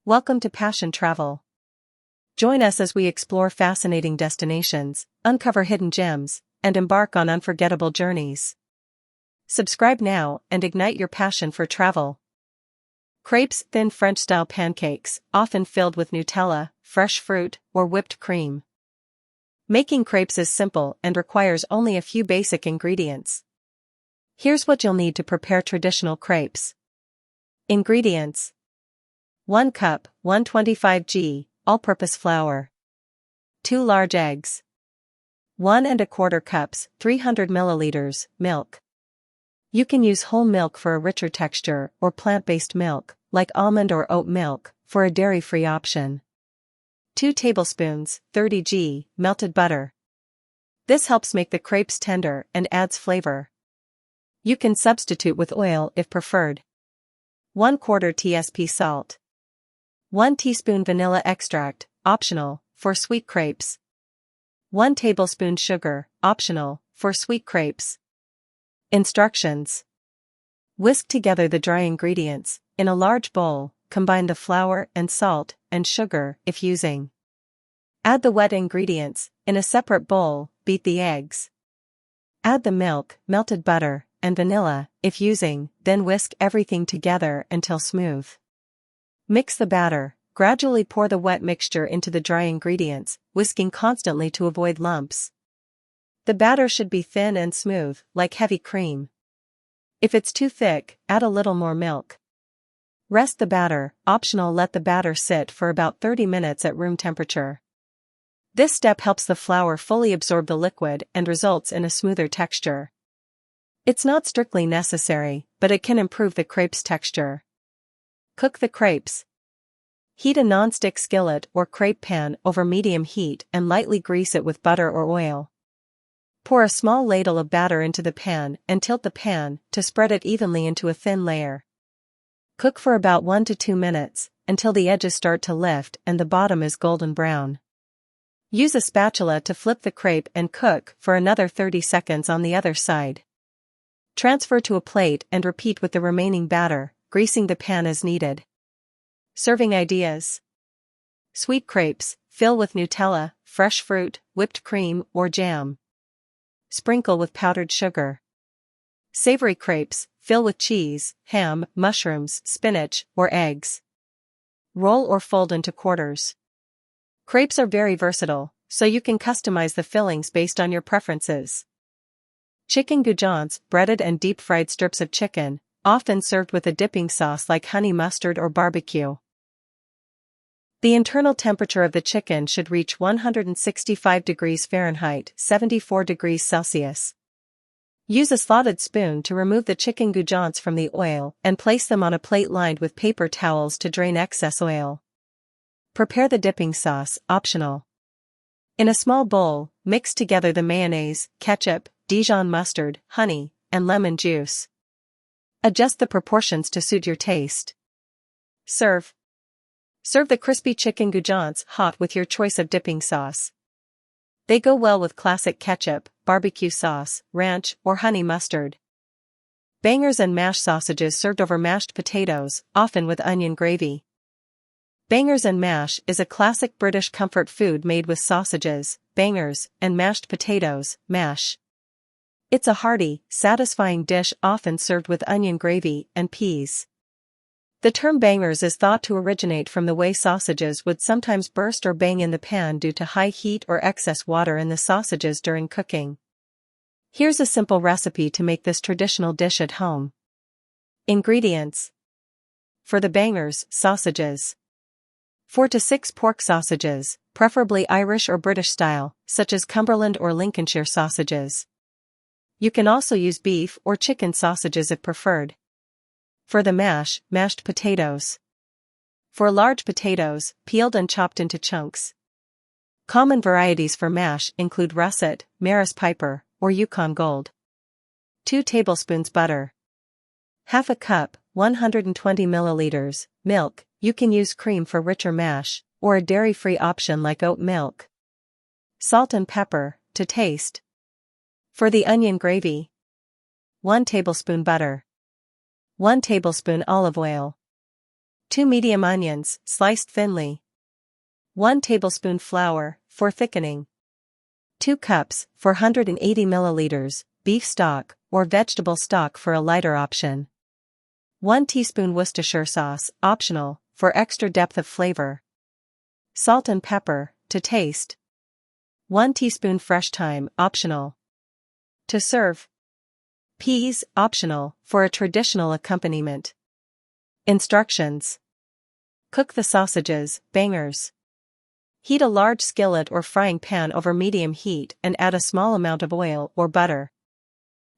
Welcome to Passion Travel. Join us as we explore fascinating destinations, uncover hidden gems, and embark on unforgettable journeys. Subscribe now and ignite your passion for travel. Crepes, thin French-style pancakes, often filled with Nutella, fresh fruit, or whipped cream. Making crepes is simple and requires only a few basic ingredients. Here's what you'll need to prepare traditional crepes. Ingredients: 1 cup, 125 g, all-purpose flour. 2 large eggs. 1¼ cups, 300 milliliters, milk. You can use whole milk for a richer texture or plant-based milk, like almond or oat milk, for a dairy-free option. 2 tablespoons, 30 g, melted butter. This helps make the crepes tender and adds flavor. You can substitute with oil if preferred. 1/4 tsp salt. 1 teaspoon vanilla extract, optional, for sweet crepes. 1 tablespoon sugar, optional, for sweet crepes. Instructions: whisk together the dry ingredients. In a large bowl, combine the flour and salt and sugar if using. Add the wet ingredients. In a separate bowl, beat the eggs. Add the milk, melted butter, and vanilla if using, then whisk everything together until smooth. Mix the batter. Gradually pour the wet mixture into the dry ingredients, whisking constantly to avoid lumps. The batter should be thin and smooth, like heavy cream. If it's too thick, add a little more milk. Rest the batter, optional. Let the batter sit for about 30 minutes at room temperature. This step helps the flour fully absorb the liquid and results in a smoother texture. It's not strictly necessary, but it can improve the crepe's texture. Cook the crepes. Heat a non-stick skillet or crepe pan over medium heat and lightly grease it with butter or oil. Pour a small ladle of batter into the pan and tilt the pan to spread it evenly into a thin layer. Cook for about 1 to 2 minutes, until the edges start to lift and the bottom is golden brown. Use a spatula to flip the crepe and cook for another 30 seconds on the other side. Transfer to a plate and repeat with the remaining batter, greasing the pan as needed. Serving ideas: sweet crepes, fill with Nutella, fresh fruit, whipped cream, or jam. Sprinkle with powdered sugar. Savory crepes, fill with cheese, ham, mushrooms, spinach, or eggs. Roll or fold into quarters. Crepes are very versatile, so you can customize the fillings based on your preferences. Chicken goujons, breaded and deep-fried strips of chicken, often served with a dipping sauce like honey mustard or barbecue. The internal temperature of the chicken should reach 165 degrees Fahrenheit, 74 degrees Celsius. Use a slotted spoon to remove the chicken goujons from the oil and place them on a plate lined with paper towels to drain excess oil. Prepare the dipping sauce, optional. In a small bowl, mix together the mayonnaise, ketchup, Dijon mustard, honey, and lemon juice. Adjust the proportions to suit your taste. Serve. Serve the crispy chicken goujons hot with your choice of dipping sauce. They go well with classic ketchup, barbecue sauce, ranch, or honey mustard. Bangers and mash sausages served over mashed potatoes, often with onion gravy. Bangers and mash is a classic British comfort food made with sausages, bangers, and mashed potatoes, mash. It's a hearty, satisfying dish often served with onion gravy and peas. The term bangers is thought to originate from the way sausages would sometimes burst or bang in the pan due to high heat or excess water in the sausages during cooking. Here's a simple recipe to make this traditional dish at home. Ingredients: for the bangers, sausages. 4 to 6 pork sausages, preferably Irish or British style, such as Cumberland or Lincolnshire sausages. You can also use beef or chicken sausages if preferred. For the mash, mashed potatoes. 4 large potatoes, peeled and chopped into chunks. Common varieties for mash include russet, Maris Piper, or Yukon Gold. 2 tablespoons butter. Half a cup, 120 milliliters, milk. You can use cream for richer mash, or a dairy-free option like oat milk. Salt and pepper, to taste. For the onion gravy: 1 tablespoon butter. 1 tablespoon olive oil. 2 medium onions, sliced thinly. 1 tablespoon flour, for thickening. 2 cups, 480 milliliters, beef stock, or vegetable stock for a lighter option. 1 teaspoon Worcestershire sauce, optional, for extra depth of flavor. Salt and pepper, to taste. 1 teaspoon fresh thyme, optional. To serve. Peas, optional, for a traditional accompaniment. Instructions. Cook the sausages, bangers. Heat a large skillet or frying pan over medium heat and add a small amount of oil or butter.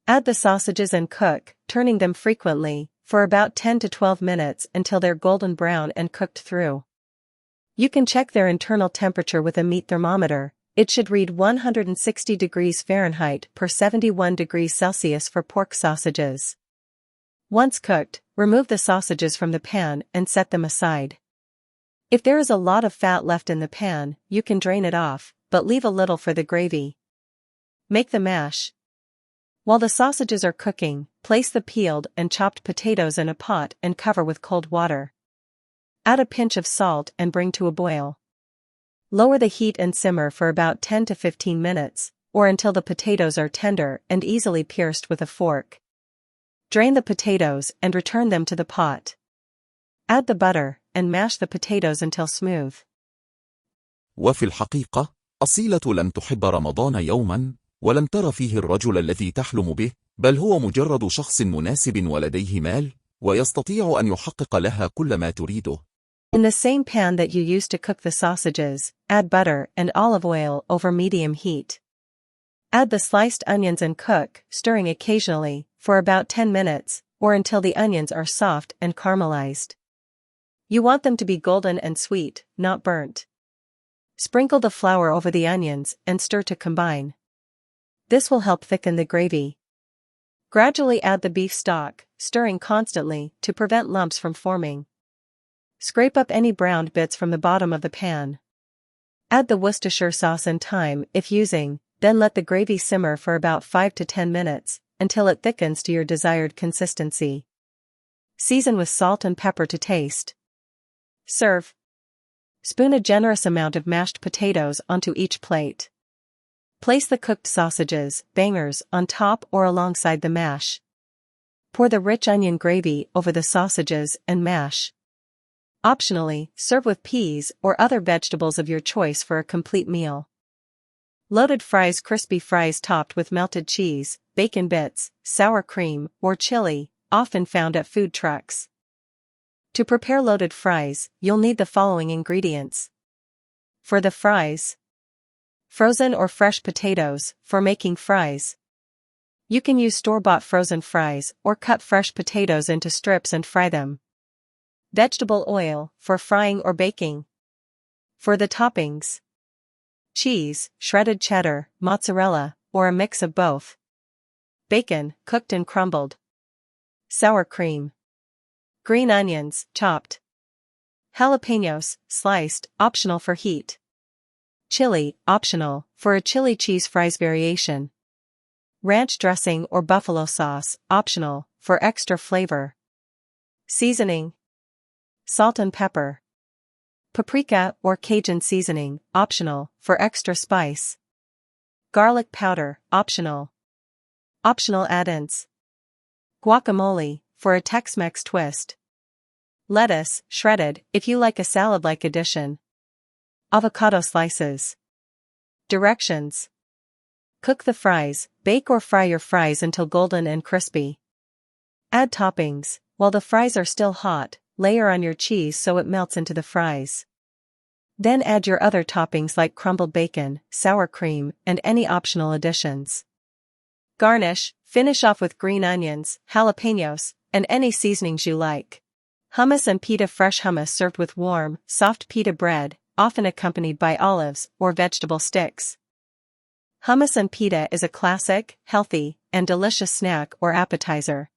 Add the sausages and cook, turning them frequently, for about 10 to 12 minutes until they're golden brown and cooked through. You can check their internal temperature with a meat thermometer. It should read 160 degrees Fahrenheit per 71 degrees Celsius for pork sausages. Once cooked, remove the sausages from the pan and set them aside. If there is a lot of fat left in the pan, you can drain it off, but leave a little for the gravy. Make the mash. While the sausages are cooking, place the peeled and chopped potatoes in a pot and cover with cold water. Add a pinch of salt and bring to a boil. Lower the heat and simmer for about 10 to 15 minutes, or until the potatoes are tender and easily pierced with a fork. Drain the potatoes and return them to the pot. Add the butter and mash the potatoes until smooth. وفي الحقيقة، أصيلة لم تحب رمضان يوما، ولم تر فيه الرجل الذي تحلم به، بل هو مجرد شخص مناسب ولديه مال، ويستطيع أن يحقق لها كل ما تريده. In the same pan that you used to cook the sausages, add butter and olive oil over medium heat. Add the sliced onions and cook, stirring occasionally, for about 10 minutes, or until the onions are soft and caramelized. You want them to be golden and sweet, not burnt. Sprinkle the flour over the onions and stir to combine. This will help thicken the gravy. Gradually add the beef stock, stirring constantly to prevent lumps from forming. Scrape up any browned bits from the bottom of the pan. Add the Worcestershire sauce and thyme if using, then let the gravy simmer for about 5 to 10 minutes, until it thickens to your desired consistency. Season with salt and pepper to taste. Serve. Spoon a generous amount of mashed potatoes onto each plate. Place the cooked sausages, bangers, on top or alongside the mash. Pour the rich onion gravy over the sausages and mash. Optionally, serve with peas or other vegetables of your choice for a complete meal. Loaded fries, crispy fries topped with melted cheese, bacon bits, sour cream, or chili, often found at food trucks. To prepare loaded fries, you'll need the following ingredients. For the fries: frozen or fresh potatoes, for making fries. You can use store-bought frozen fries or cut fresh potatoes into strips and fry them. Vegetable oil, for frying or baking. For the toppings: cheese, shredded cheddar, mozzarella, or a mix of both. Bacon, cooked and crumbled. Sour cream. Green onions, chopped. Jalapenos, sliced, optional for heat. Chili, optional, for a chili cheese fries variation. Ranch dressing or buffalo sauce, optional, for extra flavor. Seasoning: salt and pepper. Paprika or Cajun seasoning, optional, for extra spice. Garlic powder, optional. Optional add-ins: guacamole, for a Tex-Mex twist. Lettuce, shredded, if you like a salad-like addition. Avocado slices. Directions: cook the fries, bake or fry your fries until golden and crispy. Add toppings: while the fries are still hot, layer on your cheese so it melts into the fries. Then add your other toppings like crumbled bacon, sour cream, and any optional additions. Garnish: finish off with green onions, jalapenos, and any seasonings you like. Hummus and pita: fresh hummus served with warm, soft pita bread, often accompanied by olives or vegetable sticks. Hummus and pita is a classic, healthy, and delicious snack or appetizer.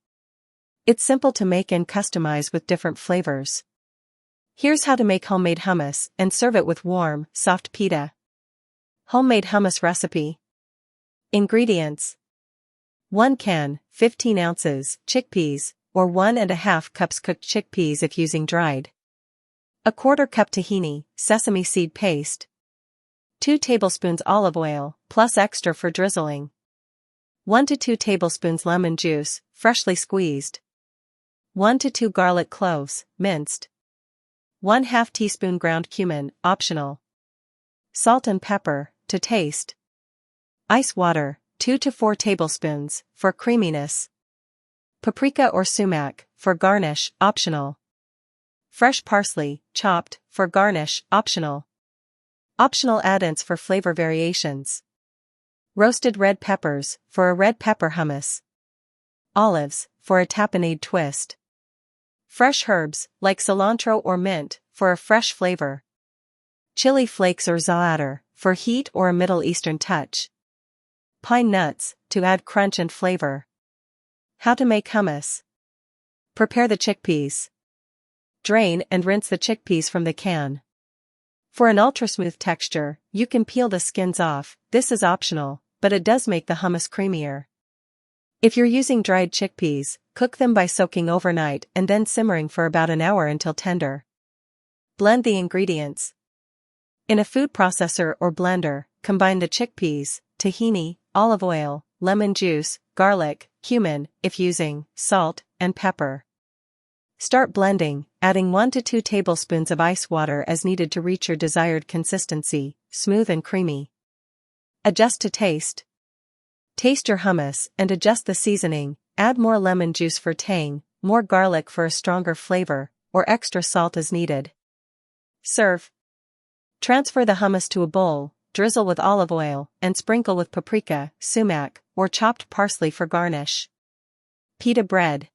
It's simple to make and customize with different flavors. Here's how to make homemade hummus and serve it with warm, soft pita. Homemade hummus recipe. Ingredients: 1 can, 15 ounces, chickpeas, or 1½ cups cooked chickpeas if using dried. 1/4 cup tahini, sesame seed paste. 2 tablespoons olive oil, plus extra for drizzling. 1 to 2 tablespoons lemon juice, freshly squeezed. 1 to 2 garlic cloves, minced. 1/2 teaspoon ground cumin, optional. Salt and pepper, to taste. Ice water, 2 to 4 tablespoons, for creaminess. Paprika or sumac, for garnish, optional. Fresh parsley, chopped, for garnish, optional. Optional add-ins for flavor variations. Roasted red peppers, for a red pepper hummus. Olives, for a tapenade twist. Fresh herbs, like cilantro or mint, for a fresh flavor. Chili flakes or za'atar, for heat or a Middle Eastern touch. Pine nuts, to add crunch and flavor. How to make hummus. Prepare the chickpeas. Drain and rinse the chickpeas from the can. For an ultra-smooth texture, you can peel the skins off. This is optional, but it does make the hummus creamier. If you're using dried chickpeas, cook them by soaking overnight and then simmering for about an hour until tender. Blend the ingredients. In a food processor or blender, combine the chickpeas, tahini, olive oil, lemon juice, garlic, cumin, if using, salt, and pepper. Start blending, adding 1 to 2 tablespoons of ice water as needed to reach your desired consistency, smooth and creamy. Adjust to taste. Taste your hummus and adjust the seasoning, add more lemon juice for tang, more garlic for a stronger flavor, or extra salt as needed. Serve. Transfer the hummus to a bowl, drizzle with olive oil, and sprinkle with paprika, sumac, or chopped parsley for garnish. Pita bread.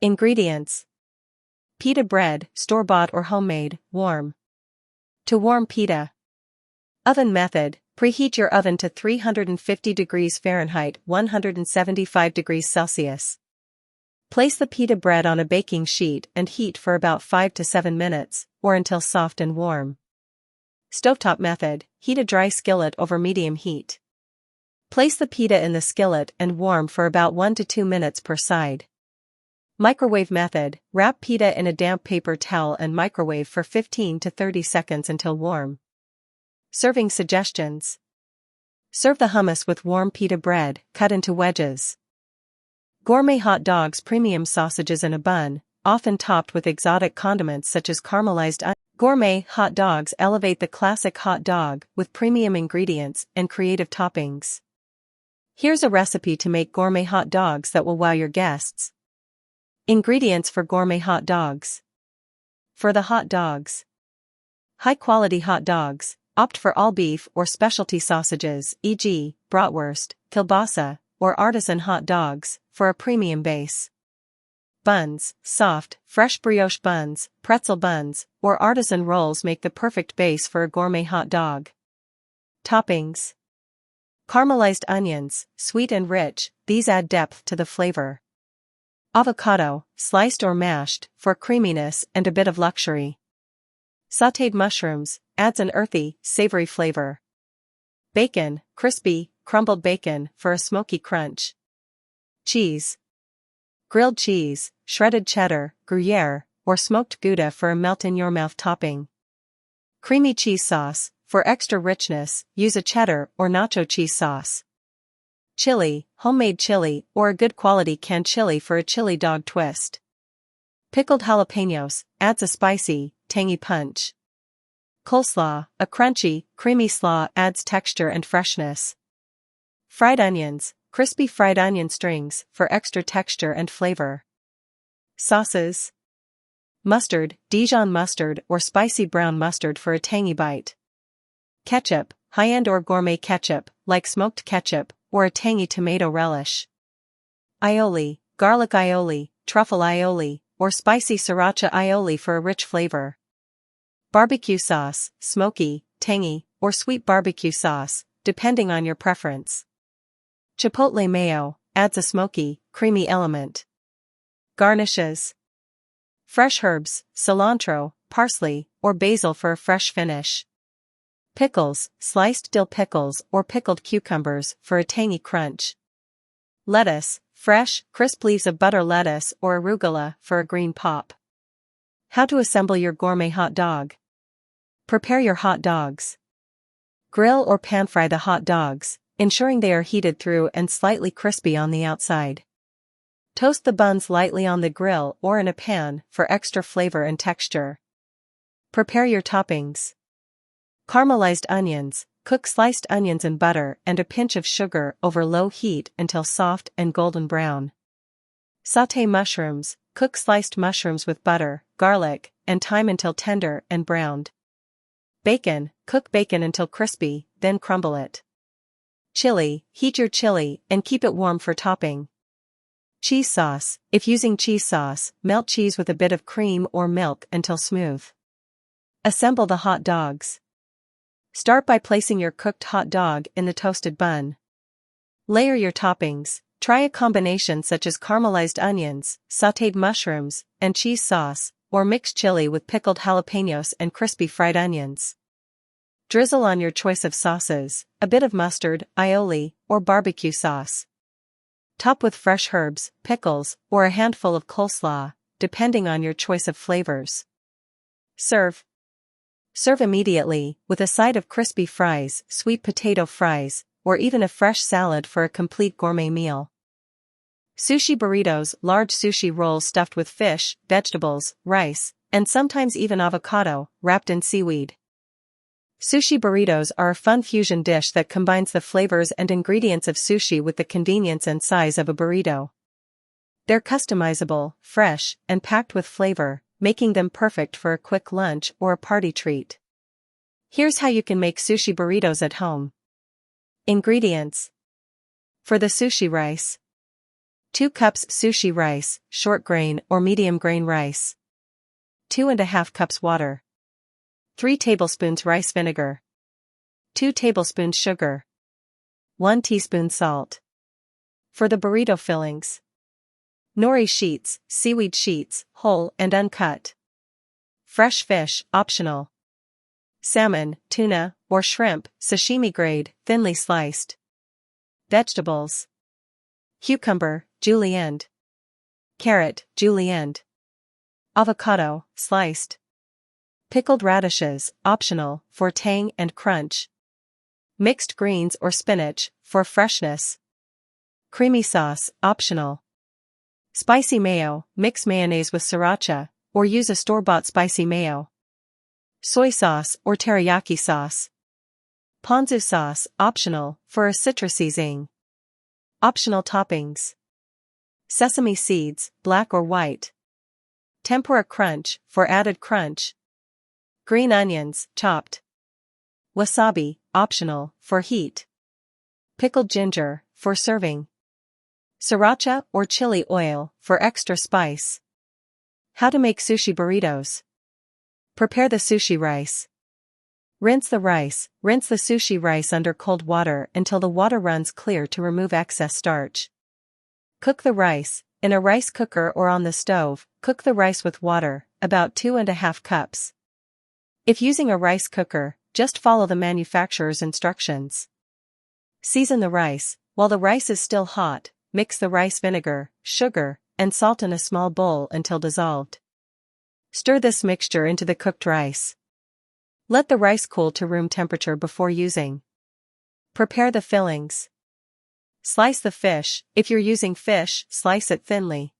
Ingredients. Pita bread, store-bought or homemade, warm. To warm pita. Oven method. Preheat your oven to 350 degrees Fahrenheit, 175 degrees Celsius. Place the pita bread on a baking sheet and heat for about 5 to 7 minutes, or until soft and warm. Stovetop method. Heat a dry skillet over medium heat. Place the pita in the skillet and warm for about 1 to 2 minutes per side. Microwave method. Wrap pita in a damp paper towel and microwave for 15 to 30 seconds until warm. Serving suggestions. Serve the hummus with warm pita bread, cut into wedges. Gourmet hot dogs, premium sausages in a bun, often topped with exotic condiments such as caramelized onions. Gourmet hot dogs elevate the classic hot dog with premium ingredients and creative toppings. Here's a recipe to make gourmet hot dogs that will wow your guests. Ingredients for gourmet hot dogs. For the hot dogs. High-quality hot dogs. Opt for all beef or specialty sausages, e.g., bratwurst, kielbasa, or artisan hot dogs, for a premium base. Buns. Soft, fresh brioche buns, pretzel buns, or artisan rolls make the perfect base for a gourmet hot dog. Toppings. Caramelized onions, sweet and rich, these add depth to the flavor. Avocado, sliced or mashed, for creaminess and a bit of luxury. Sautéed mushrooms, adds an earthy, savory flavor. Bacon, crispy, crumbled bacon, for a smoky crunch. Cheese. Grilled cheese, shredded cheddar, Gruyere, or smoked Gouda for a melt-in-your-mouth topping. Creamy cheese sauce, for extra richness, use a cheddar or nacho cheese sauce. Chili, homemade chili, or a good quality canned chili for a chili dog twist. Pickled jalapenos, adds a spicy, tangy punch. Coleslaw, a crunchy, creamy slaw adds texture and freshness. Fried onions, crispy fried onion strings, for extra texture and flavor. Sauces. Mustard, Dijon mustard or spicy brown mustard for a tangy bite. Ketchup, high-end or gourmet ketchup, like smoked ketchup, or a tangy tomato relish. Aioli, garlic aioli, truffle aioli, or spicy sriracha aioli for a rich flavor. Barbecue sauce, smoky, tangy, or sweet barbecue sauce, depending on your preference. Chipotle mayo, adds a smoky, creamy element. Garnishes. Fresh herbs, cilantro, parsley, or basil for a fresh finish. Pickles, sliced dill pickles or pickled cucumbers for a tangy crunch. Lettuce, fresh, crisp leaves of butter lettuce or arugula for a green pop. How to assemble your gourmet hot dog. Prepare your hot dogs. Grill or pan-fry the hot dogs, ensuring they are heated through and slightly crispy on the outside. Toast the buns lightly on the grill or in a pan for extra flavor and texture. Prepare your toppings. Caramelized onions. Cook sliced onions in butter and a pinch of sugar over low heat until soft and golden brown. Sauté mushrooms. Cook sliced mushrooms with butter, garlic, and thyme until tender and browned. Bacon. Cook bacon until crispy, then crumble it. Chili. Heat your chili and keep it warm for topping. Cheese sauce. If using cheese sauce, melt cheese with a bit of cream or milk until smooth. Assemble the hot dogs. Start by placing your cooked hot dog in the toasted bun. Layer your toppings. Try a combination such as caramelized onions, sautéed mushrooms, and cheese sauce, or mix chili with pickled jalapenos and crispy fried onions. Drizzle on your choice of sauces, a bit of mustard, aioli, or barbecue sauce. Top with fresh herbs, pickles, or a handful of coleslaw, depending on your choice of flavors. Serve. Serve immediately, with a side of crispy fries, sweet potato fries, or even a fresh salad for a complete gourmet meal. Sushi burritos. Large sushi rolls stuffed with fish, vegetables, rice, and sometimes even avocado, wrapped in seaweed. Sushi burritos are a fun fusion dish that combines the flavors and ingredients of sushi with the convenience and size of a burrito. They're customizable, fresh, and packed with flavor, making them perfect for a quick lunch or a party treat. Here's how you can make sushi burritos at home. Ingredients. For the sushi rice. 2 cups sushi rice, short grain or medium grain rice. 2½ cups water. 3 tablespoons rice vinegar. 2 tablespoons sugar. 1 teaspoon salt. For the burrito fillings. Nori sheets, seaweed sheets, whole and uncut. Fresh fish, optional. Salmon, tuna, or shrimp, sashimi grade, thinly sliced. Vegetables. Cucumber, julienne. Carrot, julienne. Avocado, sliced. Pickled radishes, optional, for tang and crunch. Mixed greens or spinach, for freshness. Creamy sauce, optional. Spicy mayo. Mix mayonnaise with sriracha, or use a store-bought spicy mayo. Soy sauce or teriyaki sauce. Ponzu sauce, optional, for a citrusy zing. Optional toppings. Sesame seeds, black or white. Tempura crunch, for added crunch. Green onions, chopped. Wasabi, optional, for heat. Pickled ginger, for serving. Sriracha or chili oil, for extra spice. How to make sushi burritos. Prepare the sushi rice. Rinse the rice. Rinse the sushi rice under cold water until the water runs clear to remove excess starch. Cook the rice. In a rice cooker or on the stove, cook the rice with water, about 2½ cups. If using a rice cooker, just follow the manufacturer's instructions. Season the rice. While the rice is still hot, mix the rice vinegar, sugar, and salt in a small bowl until dissolved. Stir this mixture into the cooked rice. Let the rice cool to room temperature before using. Prepare the fillings. Slice the fish. If you're using fish, slice it thinly.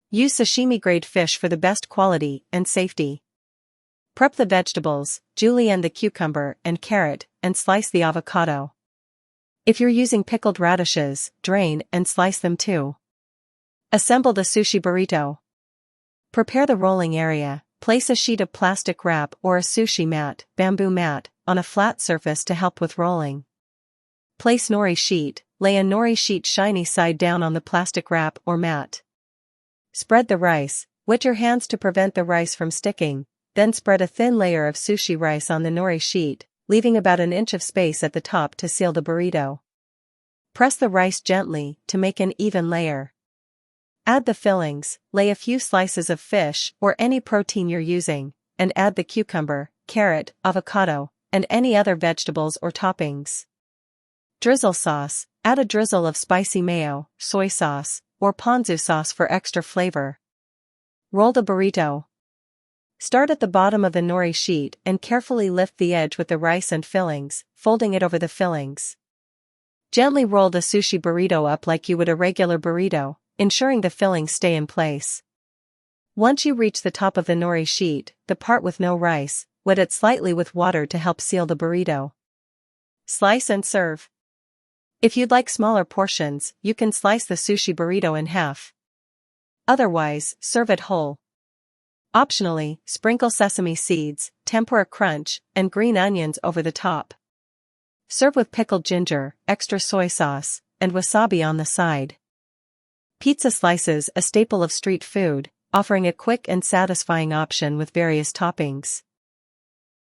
Use sashimi-grade fish for the best quality and safety. Prep the vegetables, julienne the cucumber and carrot, and slice the avocado. If you're using pickled radishes, drain and slice them too. Assemble the sushi burrito. Prepare the rolling area. Place a sheet of plastic wrap or a sushi mat, bamboo mat, on a flat surface to help with rolling. Place nori sheet. Lay a nori sheet shiny side down on the plastic wrap or mat. Spread the rice. Wet your hands to prevent the rice from sticking, then spread a thin layer of sushi rice on the nori sheet, leaving about an inch of space at the top to seal the burrito. Press the rice gently to make an even layer. Add the fillings. Lay a few slices of fish or any protein you're using, and add the cucumber, carrot, avocado, and any other vegetables or toppings. Drizzle sauce. Add a drizzle of spicy mayo, soy sauce, or ponzu sauce for extra flavor. Roll the burrito. Start at the bottom of the nori sheet and carefully lift the edge with the rice and fillings, folding it over the fillings. Gently roll the sushi burrito up like you would a regular burrito, ensuring the fillings stay in place. Once you reach the top of the nori sheet, the part with no rice, wet it slightly with water to help seal the burrito. Slice and serve. If you'd like smaller portions, you can slice the sushi burrito in half. Otherwise, serve it whole. Optionally, sprinkle sesame seeds, tempura crunch, and green onions over the top. Serve with pickled ginger, extra soy sauce, and wasabi on the side. Pizza slices, a staple of street food, offering a quick and satisfying option with various toppings.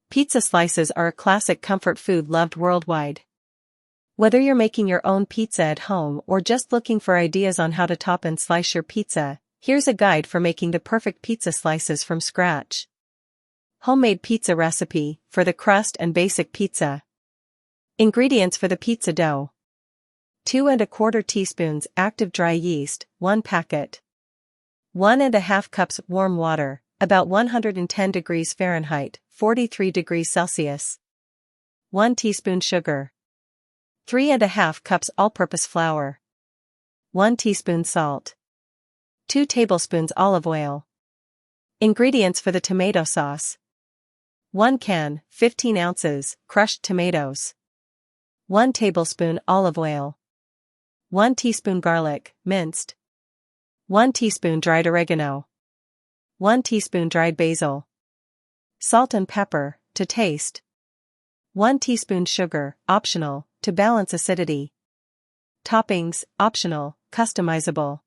Pizza slices are a classic comfort food loved worldwide. Whether you're making your own pizza at home or just looking for ideas on how to top and slice your pizza, here's a guide for making the perfect pizza slices from scratch. Homemade pizza recipe for the crust and basic pizza. Ingredients for the pizza dough: 2 1/4 teaspoons active dry yeast, 1 packet. 1 1/2 cups warm water, about 110 degrees Fahrenheit, 43 degrees Celsius. 1 teaspoon sugar. 3 1/2 cups all-purpose flour. 1 teaspoon salt. 2 tablespoons olive oil. Ingredients for the tomato sauce: 1 can, 15 ounces, crushed tomatoes. 1 tablespoon olive oil. 1 teaspoon garlic, minced. 1 teaspoon dried oregano. 1 teaspoon dried basil. Salt and pepper, to taste. 1 teaspoon sugar, optional, to balance acidity. Toppings, optional, customizable.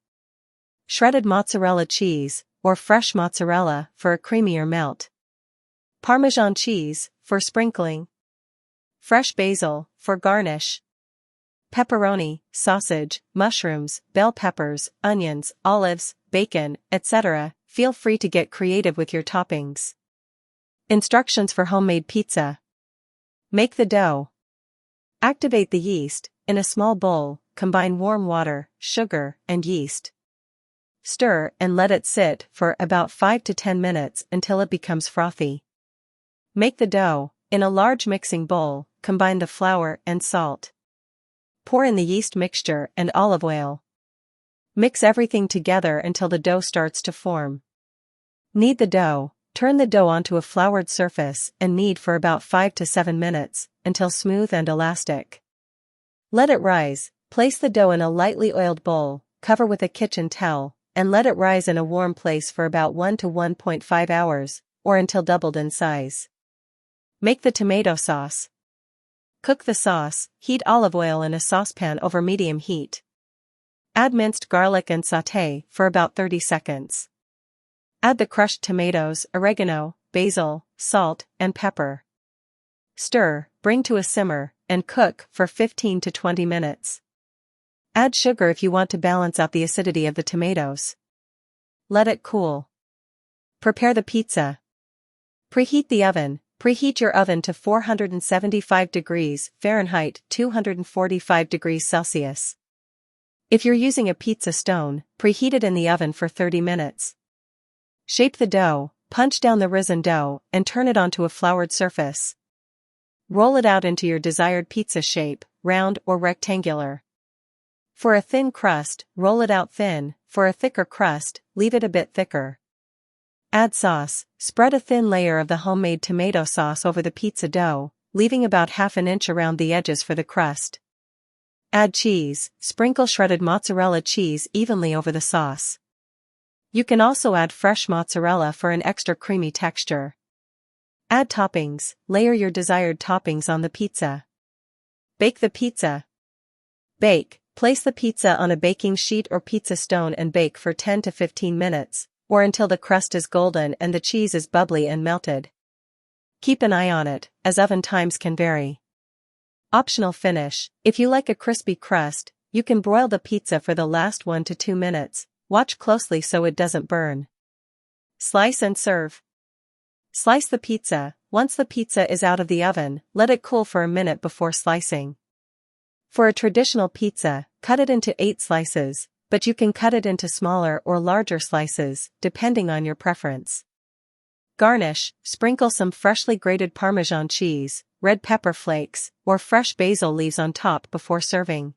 Shredded mozzarella cheese, or fresh mozzarella, for a creamier melt. Parmesan cheese, for sprinkling. Fresh basil, for garnish. Pepperoni, sausage, mushrooms, bell peppers, onions, olives, bacon, etc. Feel free to get creative with your toppings. Instructions for homemade pizza. Make the dough. Activate the yeast. In a small bowl, combine warm water, sugar, and yeast. Stir and let it sit for about 5 to 10 minutes until it becomes frothy. Make the dough. In a large mixing bowl, combine the flour and salt. Pour in the yeast mixture and olive oil. Mix everything together until the dough starts to form. Knead the dough. Turn the dough onto a floured surface and knead for about 5 to 7 minutes, until smooth and elastic. Let it rise. Place the dough in a lightly oiled bowl, cover with a kitchen towel, and let it rise in a warm place for about 1 to 1.5 hours, or until doubled in size. Make the tomato sauce. Cook the sauce. Heat olive oil in a saucepan over medium heat. Add minced garlic and sauté for about 30 seconds. Add the crushed tomatoes, oregano, basil, salt, and pepper. Stir, bring to a simmer, and cook for 15 to 20 minutes. Add sugar if you want to balance out the acidity of the tomatoes. Let it cool. Prepare the pizza. Preheat the oven. Preheat your oven to 475 degrees Fahrenheit, 245 degrees Celsius. If you're using a pizza stone, preheat it in the oven for 30 minutes. Shape the dough, punch down the risen dough, and turn it onto a floured surface. Roll it out into your desired pizza shape, round or rectangular. For a thin crust, roll it out thin. For a thicker crust, leave it a bit thicker. Add sauce. Spread a thin layer of the homemade tomato sauce over the pizza dough, leaving about ½ inch around the edges for the crust. Add cheese. Sprinkle shredded mozzarella cheese evenly over the sauce. You can also add fresh mozzarella for an extra creamy texture. Add toppings. Layer your desired toppings on the pizza. Bake the pizza. Bake. Place the pizza on a baking sheet or pizza stone and bake for 10 to 15 minutes, or until the crust is golden and the cheese is bubbly and melted. Keep an eye on it, as oven times can vary. Optional finish. If you like a crispy crust, you can broil the pizza for the last 1 to 2 minutes. Watch closely so it doesn't burn. Slice and serve. Slice the pizza. Once the pizza is out of the oven, let it cool for a minute before slicing. For a traditional pizza, cut it into 8 slices, but you can cut it into smaller or larger slices, depending on your preference. Garnish, sprinkle some freshly grated Parmesan cheese, red pepper flakes, or fresh basil leaves on top before serving.